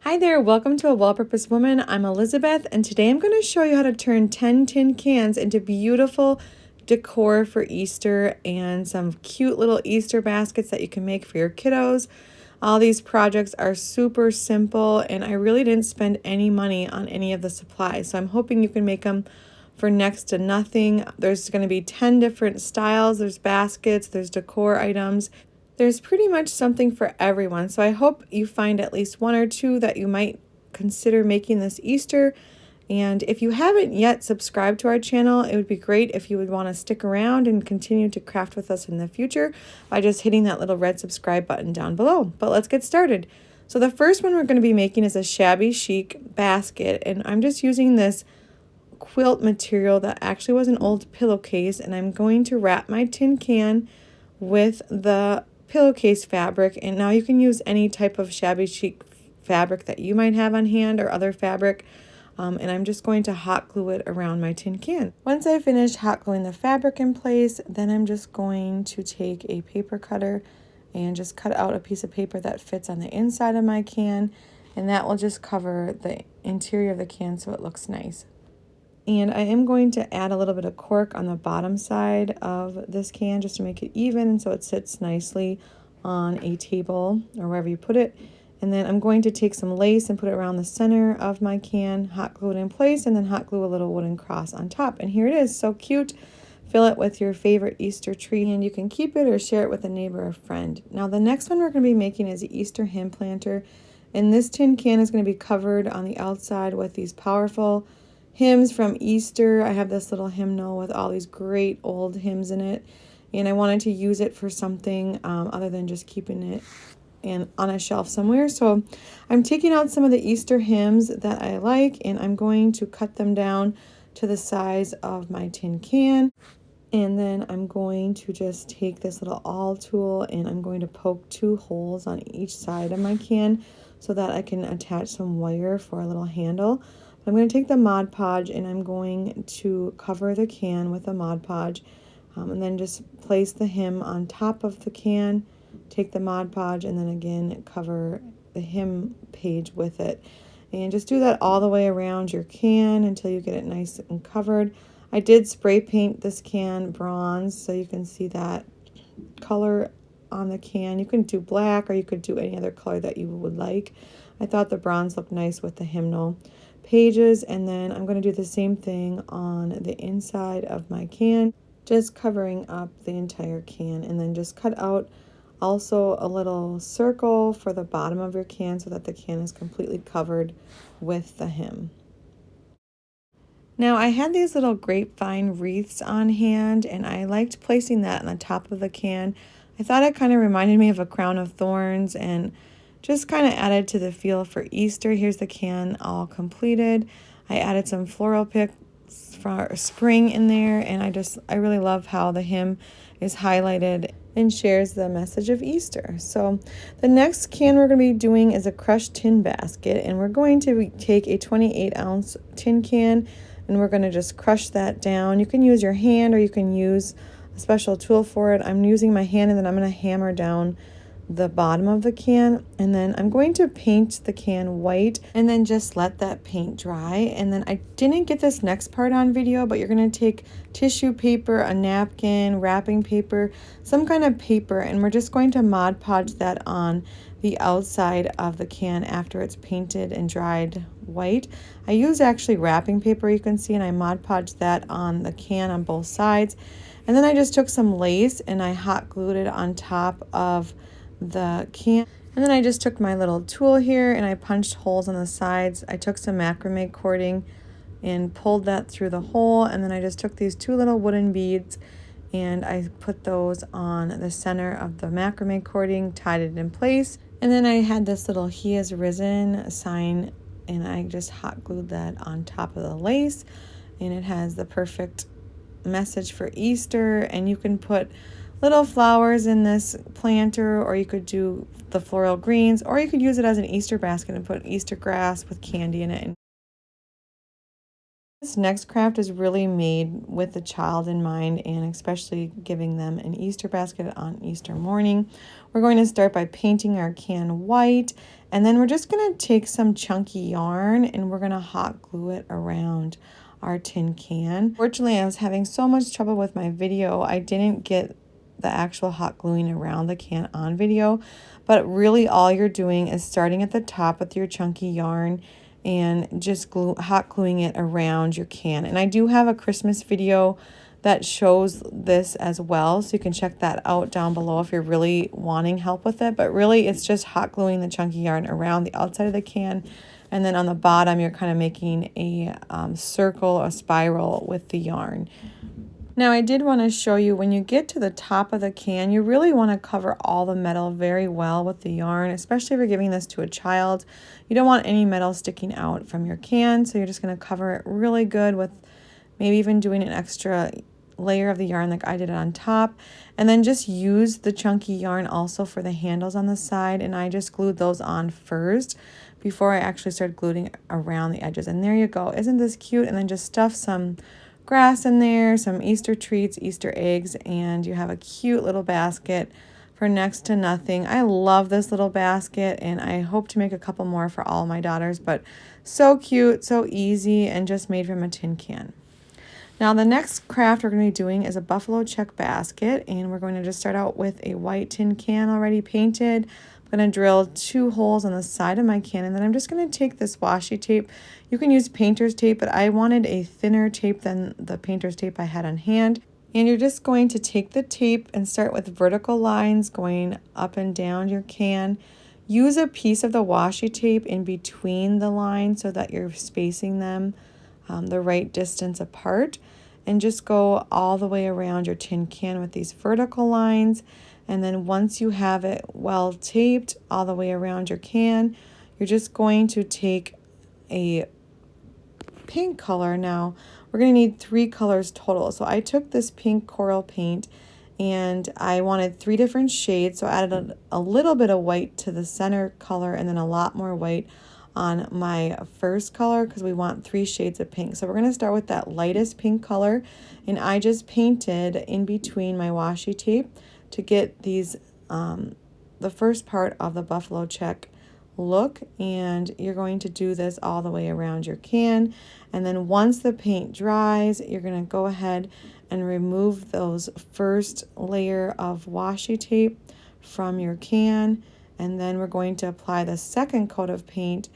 Hi there, welcome to A Well-Purposed Woman. I'm Elizabeth, and today I'm going to show you how to turn 10 tin cans into beautiful decor for Easter and some cute little Easter baskets that you can make for your kiddos. All these projects are super simple, and I really didn't spend any money on any of the supplies, so I'm hoping you can make them for next to nothing. There's going to be 10 different styles. There's baskets, there's decor items. There's pretty much something for everyone. So I hope you find at least one or two that you might consider making this Easter. And if you haven't yet subscribed to our channel, it would be great if you would want to stick around and continue to craft with us in the future by just hitting that little red subscribe button down below. But let's get started. So the first one we're going to be making is a Shabby Chic basket. And I'm just using this quilt material that actually was an old pillowcase. And I'm going to wrap my tin can with the pillowcase fabric, and now you can use any type of Shabby Chic fabric that you might have on hand or other fabric, and I'm just going to hot glue it around my tin can. Once I finish hot gluing the fabric in place, then I'm just going to take a paper cutter and just cut out a piece of paper that fits on the inside of my can, and that will just cover the interior of the can so it looks nice. And I am going to add a little bit of cork on the bottom side of this can just to make it even and so it sits nicely on a table or wherever you put it. And then I'm going to take some lace and put it around the center of my can, hot glue it in place, and then hot glue a little wooden cross on top. And here it is, so cute. Fill it with your favorite Easter tree, and you can keep it or share it with a neighbor or friend. Now the next one we're going to be making is the Easter hymn planter. And this tin can is going to be covered on the outside with these powerful hymns from Easter. I have this little hymnal with all these great old hymns in it, and I wanted to use it for something other than just keeping it on a shelf somewhere. So I'm taking out some of the Easter hymns that I like, and I'm going to cut them down to the size of my tin can. And then I'm going to just take this little awl tool and I'm going to poke 2 holes on each side of my can so that I can attach some wire for a little handle. I'm going to take the Mod Podge and I'm going to cover the can with a Mod Podge, and then just place the hymn on top of the can, take the Mod Podge, and then again cover the hymn page with it. And just do that all the way around your can until you get it nice and covered. I did spray paint this can bronze so you can see that color on the can. You can do black or you could do any other color that you would like. I thought the bronze looked nice with the hymnal pages, and then I'm going to do the same thing on the inside of my can, just covering up the entire can, and then just cut out also a little circle for the bottom of your can so that the can is completely covered with the hymn. Now I had these little grapevine wreaths on hand, and I liked placing that on the top of the can. I thought it kind of reminded me of a crown of thorns and just kind of added to the feel for Easter. Here's the can all completed. I added some floral picks for spring in there, and I really love how the hymn is highlighted and shares the message of Easter. So the next can we're going to be doing is a crushed tin basket, and we're going to take a 28-ounce tin can and we're going to just crush that down. You can use your hand or you can use a special tool for it. I'm using my hand, and then I'm going to hammer down the bottom of the can, and then I'm going to paint the can white and then just let that paint dry. And then I didn't get this next part on video, but you're going to take tissue paper, a napkin, wrapping paper, some kind of paper, and we're just going to Mod Podge that on the outside of the can after it's painted and dried white. I use actually wrapping paper, you can see, and I Mod Podge that on the can on both sides. And then I just took some lace and I hot glued it on top of the can, and then I just took my little tool here and I punched holes on the sides. I took some macrame cording and pulled that through the hole, and then I just took these 2 little wooden beads and I put those on the center of the macrame cording, tied it in place, and then I had this little "He has risen" sign, and I just hot glued that on top of the lace, and it has the perfect message for Easter. And you can put little flowers in this planter, or you could do the floral greens, or you could use it as an Easter basket and put Easter grass with candy in it. This next craft is really made with the child in mind, and especially giving them an Easter basket on Easter morning. We're going to start by painting our can white, and then we're just going to take some chunky yarn and we're going to hot glue it around our tin can. Fortunately, I was having so much trouble with my video, I didn't get the actual hot gluing around the can on video, but really all you're doing is starting at the top with your chunky yarn and just hot gluing it around your can. And I do have a Christmas video that shows this as well, so you can check that out down below if you're really wanting help with it. But really it's just hot gluing the chunky yarn around the outside of the can, and then on the bottom you're kind of making a circle, a spiral with the yarn. Now I did want to show you, when you get to the top of the can, you really want to cover all the metal very well with the yarn, especially if you're giving this to a child. You don't want any metal sticking out from your can, so you're just going to cover it really good with maybe even doing an extra layer of the yarn like I did on top. And then just use the chunky yarn also for the handles on the side, and I just glued those on first before I actually started gluing around the edges. And there you go. Isn't this cute? And then just stuff some grass in there, some Easter treats, Easter eggs, and you have a cute little basket for next to nothing. I love this little basket, and I hope to make a couple more for all my daughters, but so cute, so easy, and just made from a tin can. Now the next craft we're going to be doing is a buffalo check basket, and we're going to just start out with a white tin can already painted. I'm going to drill 2 holes on the side of my can, and then I'm just going to take this washi tape. You can use painter's tape, but I wanted a thinner tape than the painter's tape I had on hand. And you're just going to take the tape and start with vertical lines going up and down your can. Use a piece of the washi tape in between the lines so that you're spacing them the right distance apart, and just go all the way around your tin can with these vertical lines. And then once you have it well taped all the way around your can, you're just going to take a pink color. Now we're going to need 3 colors total, so I took this pink coral paint and I wanted 3 different shades, so I added a little bit of white to the center color and then a lot more white on my first color because we want 3 shades of pink. So we're going to start with that lightest pink color, and I just painted in between my washi tape to get these the first part of the buffalo check look. And you're going to do this all the way around your can, and then once the paint dries, you're going to go ahead and remove those first layer of washi tape from your can, and then we're going to apply the second coat of paint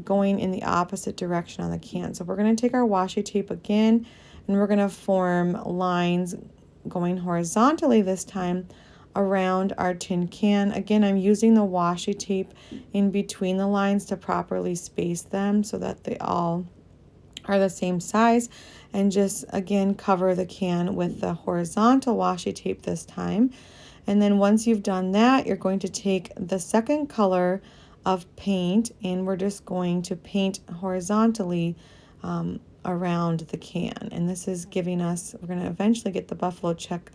going in the opposite direction on the can. So we're going to take our washi tape again, and we're going to form lines going horizontally this time around our tin can. Again, I'm using the washi tape in between the lines to properly space them so that they all are the same size, and just again cover the can with the horizontal washi tape this time. And then once you've done that, you're going to take the second color of paint, and we're just going to paint horizontally around the can. And this is giving us, we're going to eventually get the buffalo check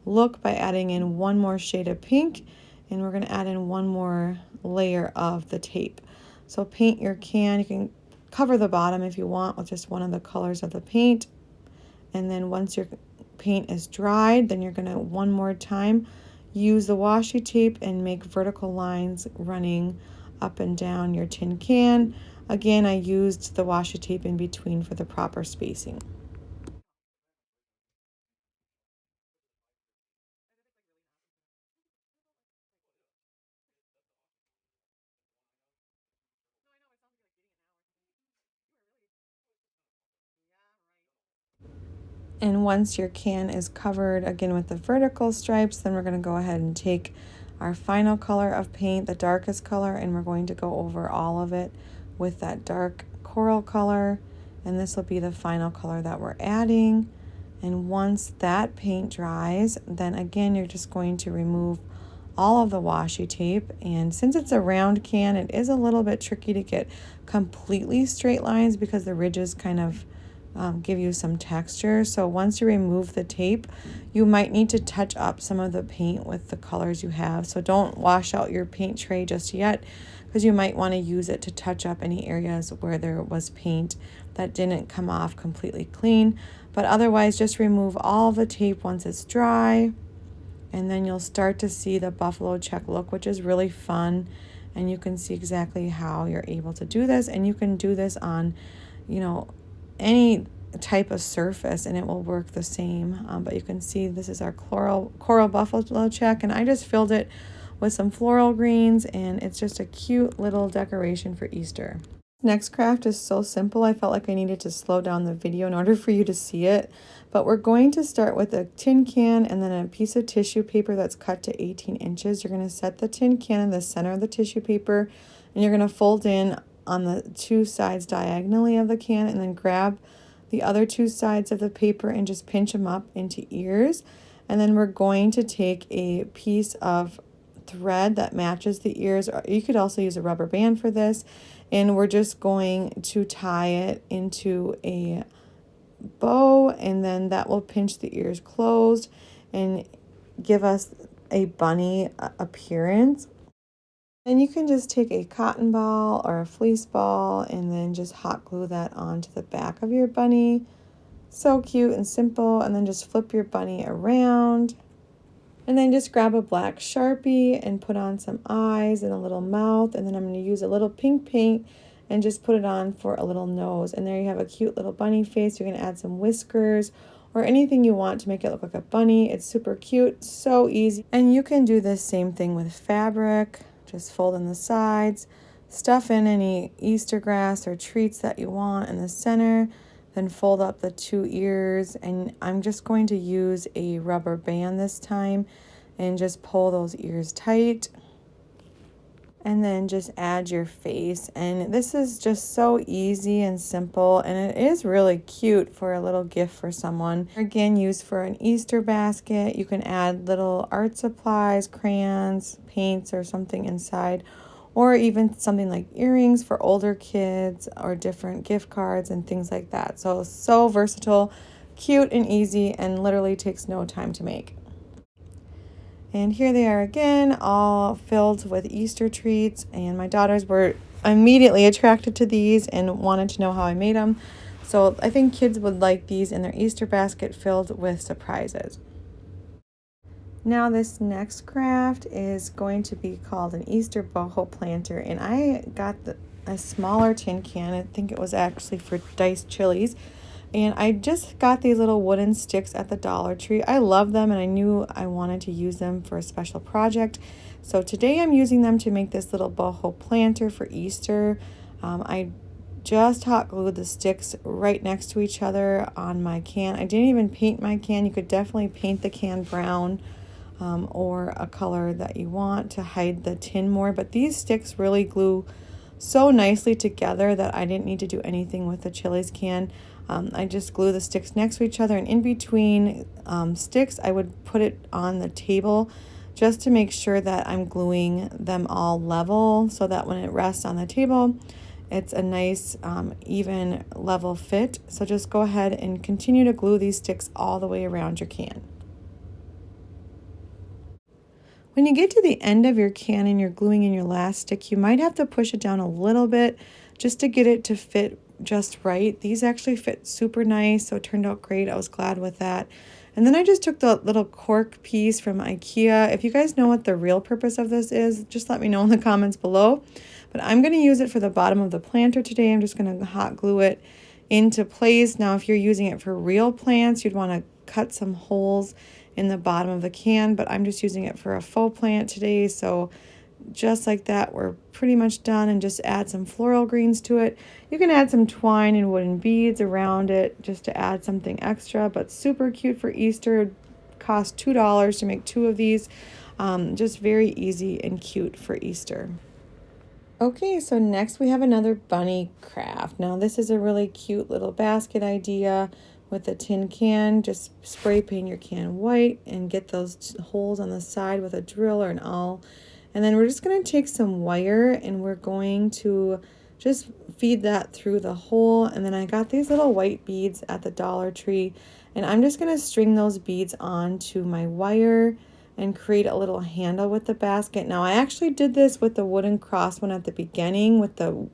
look by adding in 1 more shade of pink, and we're going to add in 1 more layer of the tape. So paint your can. You can cover the bottom if you want with just one of the colors of the paint, and then once your paint is dried, then you're going to 1 more time use the washi tape and make vertical lines running up and down your tin can. Again, I used the washi tape in between for the proper spacing. And once your can is covered again with the vertical stripes, then we're going to go ahead and take our final color of paint, the darkest color, and we're going to go over all of it with that dark coral color. And this will be the final color that we're adding. And once that paint dries, then again, you're just going to remove all of the washi tape. And since it's a round can, it is a little bit tricky to get completely straight lines because the ridges kind of give you some texture. So once you remove the tape, you might need to touch up some of the paint with the colors you have. So don't wash out your paint tray just yet, because you might want to use it to touch up any areas where there was paint that didn't come off completely clean. But otherwise, just remove all the tape once it's dry, and then you'll start to see the buffalo check look, which is really fun. And you can see exactly how you're able to do this, and you can do this on, you know, any type of surface and it will work the same. But you can see this is our coral buffalo check, and I just filled it with some floral greens, and it's just a cute little decoration for Easter. Next craft is so simple, I felt like I needed to slow down the video in order for you to see it. But we're going to start with a tin can and then a piece of tissue paper that's cut to 18 inches. You're going to set the tin can in the center of the tissue paper, and you're going to fold in on the two sides diagonally of the can, and then grab the other two sides of the paper and just pinch them up into ears. And then we're going to take a piece of thread that matches the ears, or you could also use a rubber band for this, and we're just going to tie it into a bow, and then that will pinch the ears closed and give us a bunny appearance. And you can just take a cotton ball or a fleece ball and then just hot glue that onto the back of your bunny. So cute and simple. And then just flip your bunny around. And then just grab a black Sharpie and put on some eyes and a little mouth. And then I'm going to use a little pink paint and just put it on for a little nose. And there you have a cute little bunny face. You can add some whiskers or anything you want to make it look like a bunny. It's super cute, so easy. And you can do the same thing with fabric. Just fold in the sides, stuff in any Easter grass or treats that you want in the center, then fold up the two ears. And I'm just going to use a rubber band this time and just pull those ears tight. And then just add your face. And this is just so easy and simple, and it is really cute for a little gift for someone. Again, used for an Easter basket. You can add little art supplies, crayons, paints, or something inside, or even something like earrings for older kids or different gift cards and things like that. So versatile, cute and easy, and literally takes no time to make. And here they are again, all filled with Easter treats. And my daughters were immediately attracted to these and wanted to know how I made them. So I think kids would like these in their Easter basket filled with surprises. Now this next craft is going to be called an Easter boho planter. And I got a smaller tin can. I think it was actually for diced chilies. And I just got these little wooden sticks at the Dollar Tree. I love them, and I knew I wanted to use them for a special project. So today I'm using them to make this little boho planter for Easter. I just hot glued the sticks right next to each other on my can. I didn't even paint my can. You could definitely paint the can brown or a color that you want to hide the tin more. But these sticks really glue so nicely together that I didn't need to do anything with the chilies can. I just glue the sticks next to each other, and in between sticks I would put it on the table just to make sure that I'm gluing them all level, so that when it rests on the table it's a nice even level fit. So just go ahead and continue to glue these sticks all the way around your can. When you get to the end of your can and you're gluing in your last stick, you might have to push it down a little bit just to get it to fit just right. These actually fit super nice, so it turned out great. I was glad with that. And then I just took the little cork piece from IKEA. If you guys know what the real purpose of this is, just let me know in the comments below. But I'm going to use it for the bottom of the planter today. I'm just going to hot glue it into place. Now, if you're using it for real plants, you'd want to cut some holes in the bottom of the can, but I'm just using it for a faux plant today. So just like that, we're pretty much done, and just add some floral greens to it. You can add some twine and wooden beads around it just to add something extra, but super cute for Easter. It cost $2 to make 2 of these. Just very easy and cute for Easter. Okay, so next we have another bunny craft. Now this is a really cute little basket idea with a tin can. Just spray paint your can white and get those holes on the side with a drill or an awl. And then we're just going to take some wire and we're going to just feed that through the hole. And then I got these little white beads at the Dollar Tree, and I'm just going to string those beads onto my wire and create a little handle with the basket. Now I actually did this with the wooden cross one at the beginning with the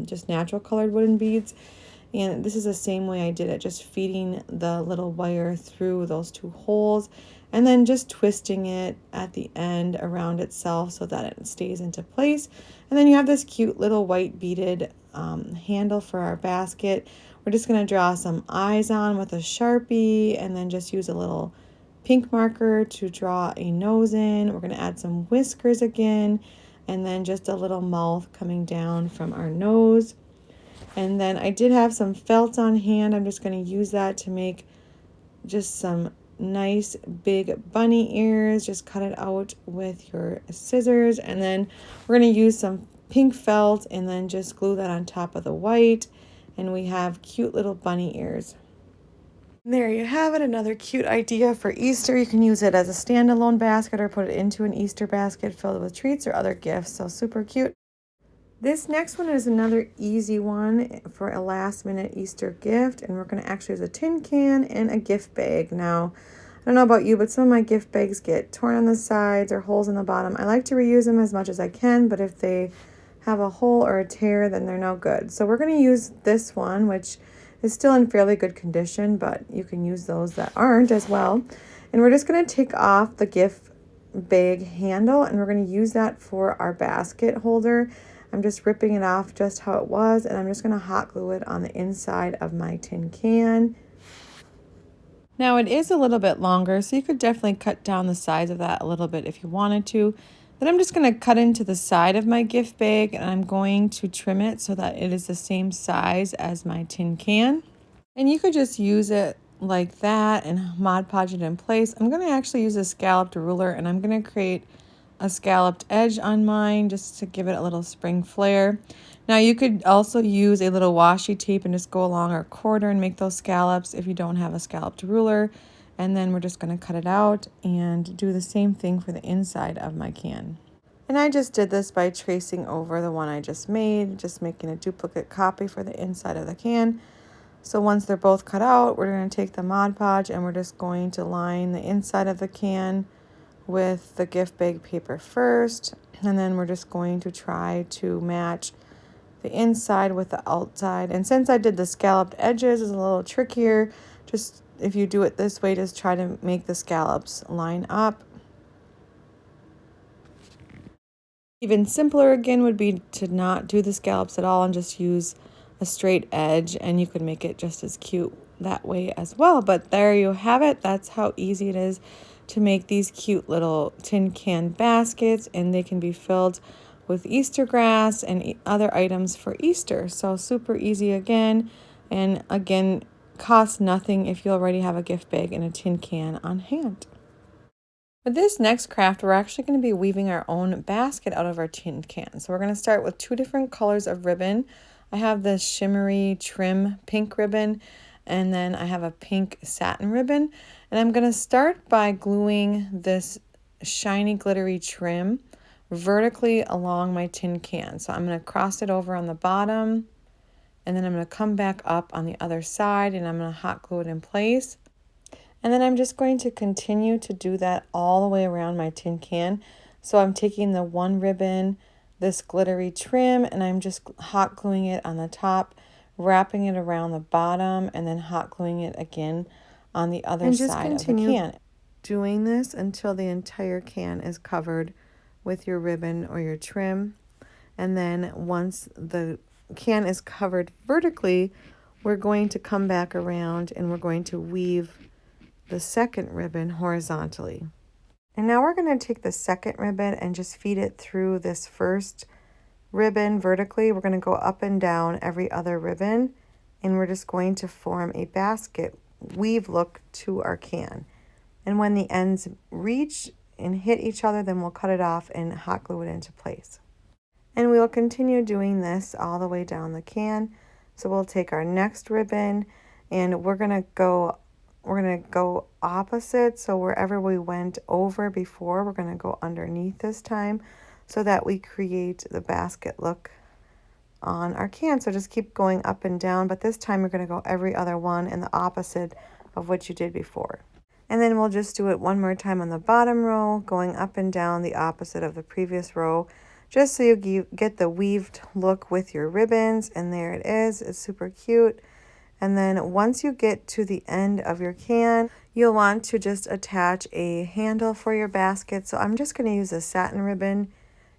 just natural colored wooden beads. And this is the same way I did it, just feeding the little wire through those two holes and then just twisting it at the end around itself so that it stays into place. And then you have this cute little white beaded handle for our basket. We're just going to draw some eyes on with a Sharpie and then just use a little pink marker to draw a nose in. We're going to add some whiskers again and then just a little mouth coming down from our nose. And then I did have some felt on hand. I'm just going to use that to make just some nice big bunny ears. Just cut it out with your scissors. And then we're going to use some pink felt and then just glue that on top of the white. And we have cute little bunny ears. There you have it, another cute idea for Easter. You can use it as a standalone basket or put it into an Easter basket filled with treats or other gifts. So super cute. This next one is another easy one for a last minute Easter gift, and we're going to actually use a tin can and a gift bag. Now, I don't know about you, but some of my gift bags get torn on the sides or holes in the bottom. I like to reuse them as much as I can, but if they have a hole or a tear, then they're no good. So we're going to use this one, which is still in fairly good condition, but you can use those that aren't as well. And we're just going to take off the gift bag handle, and we're going to use that for our basket holder. I'm just ripping it off just how it was, and I'm just going to hot glue it on the inside of my tin can. Now it is a little bit longer, so you could definitely cut down the size of that a little bit if you wanted to. Then I'm just going to cut into the side of my gift bag, and I'm going to trim it so that it is the same size as my tin can. And you could just use it like that and Mod Podge it in place. I'm going to actually use a scalloped ruler, and I'm going to create a scalloped edge on mine just to give it a little spring flare. Now you could also use a little washi tape and just go along our quarter and make those scallops if you don't have a scalloped ruler. And then we're just going to cut it out and do the same thing for the inside of my can. And I just did this by tracing over the one I just made, just making a duplicate copy for the inside of the can. So once they're both cut out, we're going to take the Mod Podge and we're just going to line the inside of the can with the gift bag paper first, and then we're just going to try to match the inside with the outside. And since I did the scalloped edges, is a little trickier. Just if you do it this way, just try to make the scallops line up. Even simpler again would be to not do the scallops at all and just use a straight edge, and you could make it just as cute that way as well. But there you have it. That's how easy it is to make these cute little tin can baskets, and they can be filled with Easter grass and other items for Easter. So super easy again, and again costs nothing if you already have a gift bag and a tin can on hand. For this next craft, we're actually going to be weaving our own basket out of our tin can. So we're going to start with 2 different colors of ribbon. I have this shimmery trim pink ribbon, and then I have a pink satin ribbon. And I'm going to start by gluing this shiny glittery trim vertically along my tin can. So I'm going to cross it over on the bottom, and then I'm going to come back up on the other side, and I'm going to hot glue it in place. And then I'm just going to continue to do that all the way around my tin can. So I'm taking the one ribbon, this glittery trim, and I'm just hot gluing it on the top, wrapping it around the bottom, and then hot gluing it again on the other side of the can. Doing this until the entire can is covered with your ribbon or your trim. And then once the can is covered vertically, we're going to come back around and we're going to weave the second ribbon horizontally. And now we're going to take the second ribbon and just feed it through this first ribbon vertically. We're going to go up and down every other ribbon, and we're just going to form a basket weave look to our can. And when the ends reach and hit each other, then we'll cut it off and hot glue it into place. And we'll continue doing this all the way down the can. So we'll take our next ribbon, and we're going to go opposite. So wherever we went over before, we're going to go underneath this time so that we create the basket look on our can. So just keep going up and down, but this time you're going to go every other one in the opposite of what you did before. And then we'll just do it one more time on the bottom row, going up and down the opposite of the previous row, just so you get the weaved look with your ribbons. And there it is. It's super cute. And then once you get to the end of your can, you'll want to just attach a handle for your basket. So I'm just going to use a satin ribbon,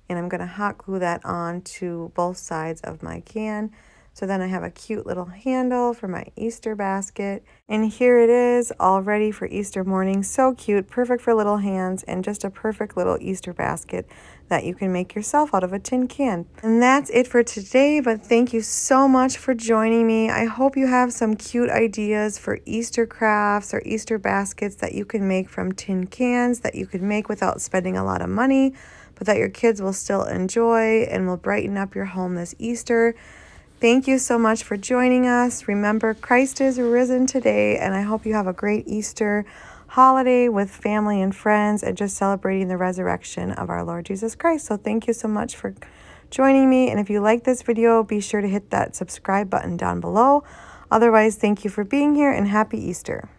and I'm going to hot glue that on to both sides of my can. So then I have a cute little handle for my Easter basket. And here it is, all ready for Easter morning. So cute, perfect for little hands, and just a perfect little Easter basket that you can make yourself out of a tin can. And that's it for today, but thank you so much for joining me. I hope you have some cute ideas for Easter crafts or Easter baskets that you can make from tin cans that you can make without spending a lot of money, but that your kids will still enjoy and will brighten up your home this Easter. Thank you so much for joining us. Remember, Christ is risen today, and I hope you have a great Easter holiday with family and friends and just celebrating the resurrection of our Lord Jesus Christ. So thank you so much for joining me, and if you like this video, be sure to hit that subscribe button down below. Otherwise, thank you for being here, and happy Easter.